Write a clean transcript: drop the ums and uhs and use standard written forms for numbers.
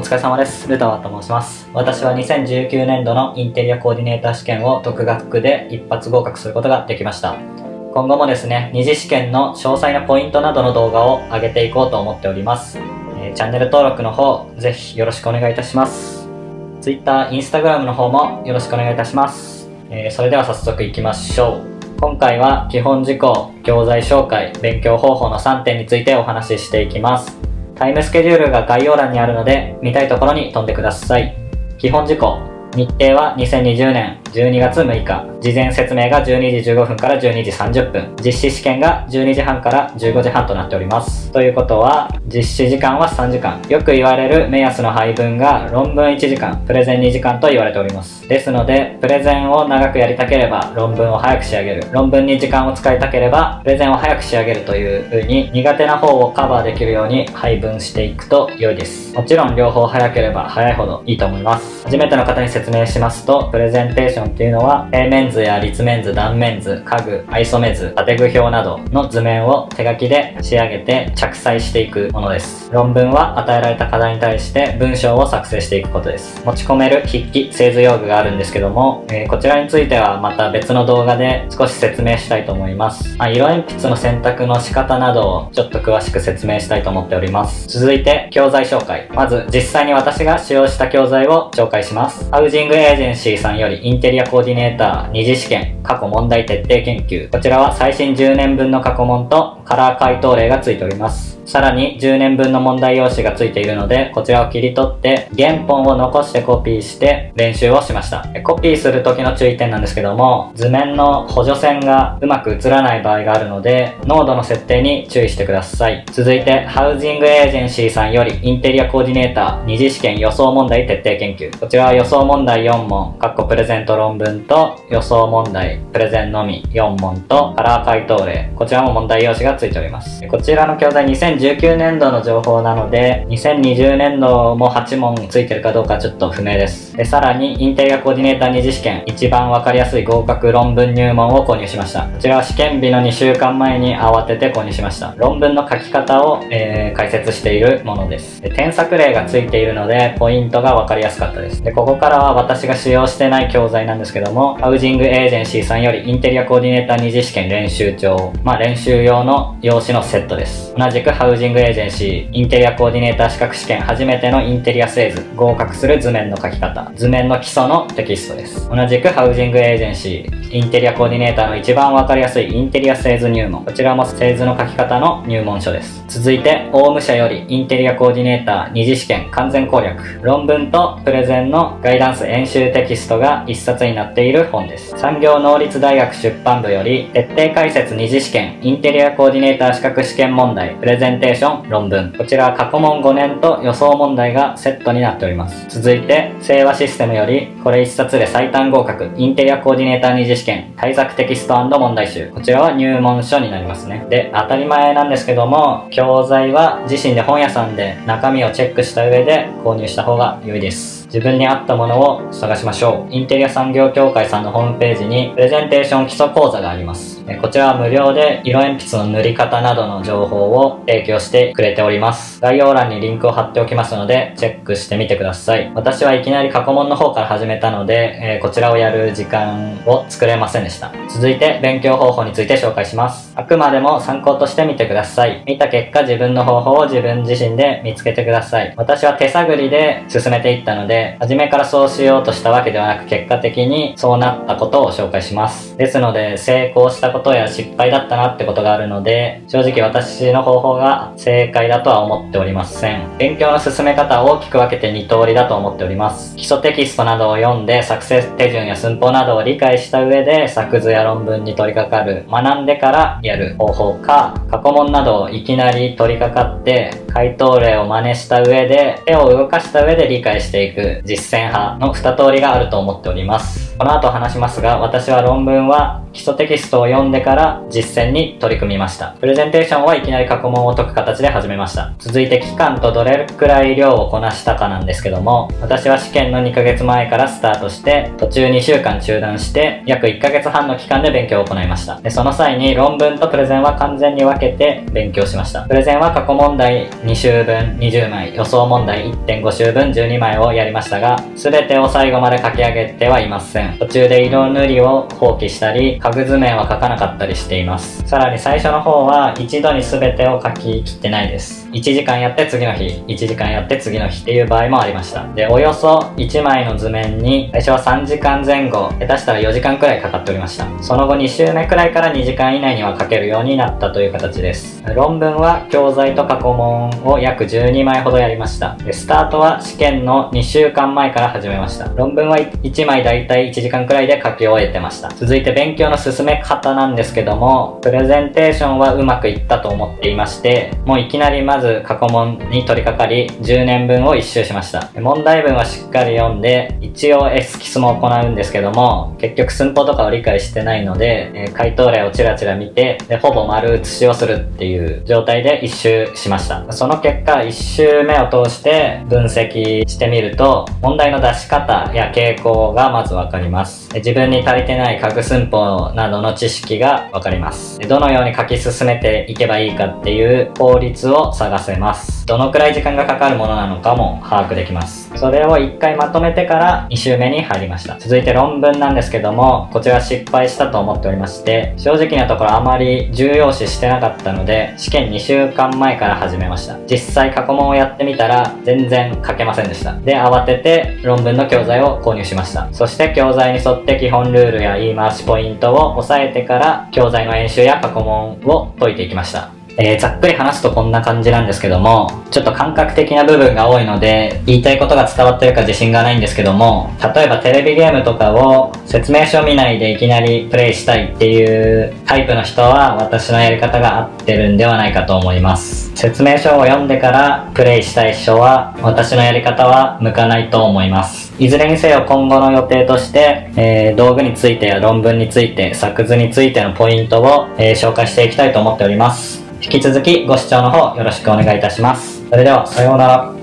疲れ様です。ルタワと申します。私は2019年度のインテリアコーディネーター試験を独学で一発合格することができました。今後もですね、二次試験の詳細なポイントなどの動画を上げていこうと思っております。チャンネル登録の方、ぜひよろしくお願いいたします。Twitter、Instagram の方もよろしくお願いいたします。それでは早速いきましょう。今回は基本事項、教材紹介、勉強方法の3点についてお話ししていきます。タイムスケジュールが概要欄にあるので、見たいところに飛んでください。基本事項。日程は2020年12月6日。事前説明が12時15分から12時30分。実施試験が12時半から15時半となっております。ということは、実施時間は3時間。よく言われる目安の配分が論文1時間、プレゼン2時間と言われております。ですので、プレゼンを長くやりたければ論文を早く仕上げる。論文に時間を使いたければ、プレゼンを早く仕上げるという風に苦手な方をカバーできるように配分していくと良いです。もちろん両方早ければ早いほどいいと思います。初めての方に説明しますと、プレゼンテーションっていうのは、平面図や立面図、断面図、家具、アイソメ図、建具表などの図面を手書きで仕上げて着彩していくものです。論文は与えられた課題に対して文章を作成していくことです。持ち込める筆記、製図用具があるんですけども、こちらについてはまた別の動画で少し説明したいと思います。色鉛筆の選択の仕方などをちょっと詳しく説明したいと思っております。続いて教材紹介。まず実際に私が使用した教材を紹介します。ハウジングエージェンシーさんよりインテリアコーディネーター二次試験過去問題徹底研究。こちらは最新10年分の過去問とカラー回答例がついております。さらに10年分の問題用紙がついているので、こちらを切り取って原本を残してコピーして練習をしました。コピーする時の注意点なんですけども、図面の補助線がうまく映らない場合があるので、濃度の設定に注意してください。続いてハウジングエージェンシーさんよりインテリアコーディネーター二次試験予想問題徹底研究。こちらは予想問題4問、プレゼント論文と予想問題、プレゼンのみ4問とカラー回答例。こちらも問題用紙がついております。こちらの教材2019年度の情報なので、2020年度も8問ついてるかどうかちょっと不明です。さらに、インテリアコーディネーター二次試験、一番わかりやすい合格論文入門を購入しました。こちらは試験日の2週間前に慌てて購入しました。論文の書き方を、解説しているものです。添削例がついているので、ポイントがわかりやすかったです。ここからは私が使用してない教材なんですけども、ハウジングエージェンシーさんよりインテリアコーディネーター二次試験練習帳。練習用の用紙のセットです。同じくハウジングエージェンシー、インテリアコーディネーター資格試験初めてのインテリア製図、合格する図面の書き方、図面の基礎のテキストです。同じくハウジングエージェンシー、インテリアコーディネーターの一番わかりやすいインテリア製図入門。こちらも製図の書き方の入門書です。続いて、オウム社よりインテリアコーディネーター二次試験完全攻略。論文とプレゼンのガイダンス演習テキストが一冊になっている本です。産業能率大学出版部より徹底解説二次試験インテリアコーディネーター資格試験問題プレゼンテーション論文。こちらは過去問5年と予想問題がセットになっております。続いて、清和システムよりこれ一冊で最短合格インテリアコーディネーター二次試験対策テキスト&問題集。こちらは入門書になりますね。で、当たり前なんですけども、教材は自身で本屋さんで中身をチェックした上で購入した方が良いです。自分に合ったものを探しましょう。インテリア産業協会さんのホームページにプレゼンテーション基礎講座があります。こちらは無料で色鉛筆の塗り方などの情報を提供してくれております。概要欄にリンクを貼っておきますのでチェックしてみてください。私はいきなり過去問の方から始めたので、こちらをやる時間を作れませんでした。続いて勉強方法について紹介します。あくまでも参考としてみてください。見た結果自分の方法を自分自身で見つけてください。私は手探りで進めていったので、初めからそうしようとしたわけではなく結果的にそうなったことを紹介します。ですので成功したことや失敗だったなってことがあるので、正直私の方法が正解だとは思っておりません。勉強の進め方は大きく分けて2通りだと思っております。基礎テキストなどを読んで作成手順や寸法などを理解した上で作図や論文に取り掛かる、学んでからやる方法か、過去問などをいきなり取り掛かって回答例を真似した上で手を動かした上で理解していく実践派の2通りがあると思っております。この後話しますが、私は論文は基礎テキストを読んでから実践に取り組みました。プレゼンテーションはいきなり過去問を解く形で始めました。続いて期間とどれくらい量をこなしたかなんですけども、私は試験の2ヶ月前からスタートして、途中2週間中断して、約1ヶ月半の期間で勉強を行いました。で、その際に論文とプレゼンは完全に分けて勉強しました。プレゼンは過去問題2週分20枚、予想問題 1.5 週分12枚をやりましたが、全てを最後まで書き上げてはいません。途中で色塗りを放棄したり、家具図面は書かなかったりしています。さらに最初の方は一度に全てを書き切ってないです。1時間やって次の日、1時間やって次の日っていう場合もありました。で、およそ1枚の図面に最初は3時間前後、下手したら4時間くらいかかっておりました。その後2週目くらいから2時間以内には書けるようになったという形です。論文は教材と過去問を約12枚ほどやりました。で、スタートは試験の2週間前から始めました。論文は1枚だいたい1時間くらいで書き終えてました。続いて勉強の進め方なんですけども、プレゼンテーションはうまくいったと思っていまして、もういきなりまず過去問に取り掛かり、10年分を一周しました。問題文はしっかり読んで、一応エスキスも行うんですけども、結局寸法とかを理解してないので、回答例をチラチラ見て、でほぼ丸写しをするっていう状態で一周しました。その結果、一周目を通して分析してみると、問題の出し方や傾向がまずわかります。自分に足りてない家具寸法などの知識がわかります。どのように書き進めていけばいいかっていう法律を探せます。どのくらい時間がかかるものなのかも把握できます。それを1回まとめてから2週目に入りました。続いて論文なんですけども、こちら失敗したと思っておりまして、正直なところあまり重要視してなかったので、試験2週間前から始めました。実際過去問をやってみたら全然書けませんでした。で、慌てて論文の教材を購入しました。そして教材に沿って基本ルールや言い回しポイントを押さえてから教材の演習や過去問を解いていきました。ざっくり話すとこんな感じなんですけども、ちょっと感覚的な部分が多いので、言いたいことが伝わってるか自信がないんですけども、例えばテレビゲームとかを説明書見ないでいきなりプレイしたいっていうタイプの人は、私のやり方が合ってるんではないかと思います。説明書を読んでからプレイしたい人は、私のやり方は向かないと思います。いずれにせよ今後の予定として、道具についてや論文について、作図についてのポイントを、紹介していきたいと思っております。引き続きご視聴の方よろしくお願いいたします。それではさようなら。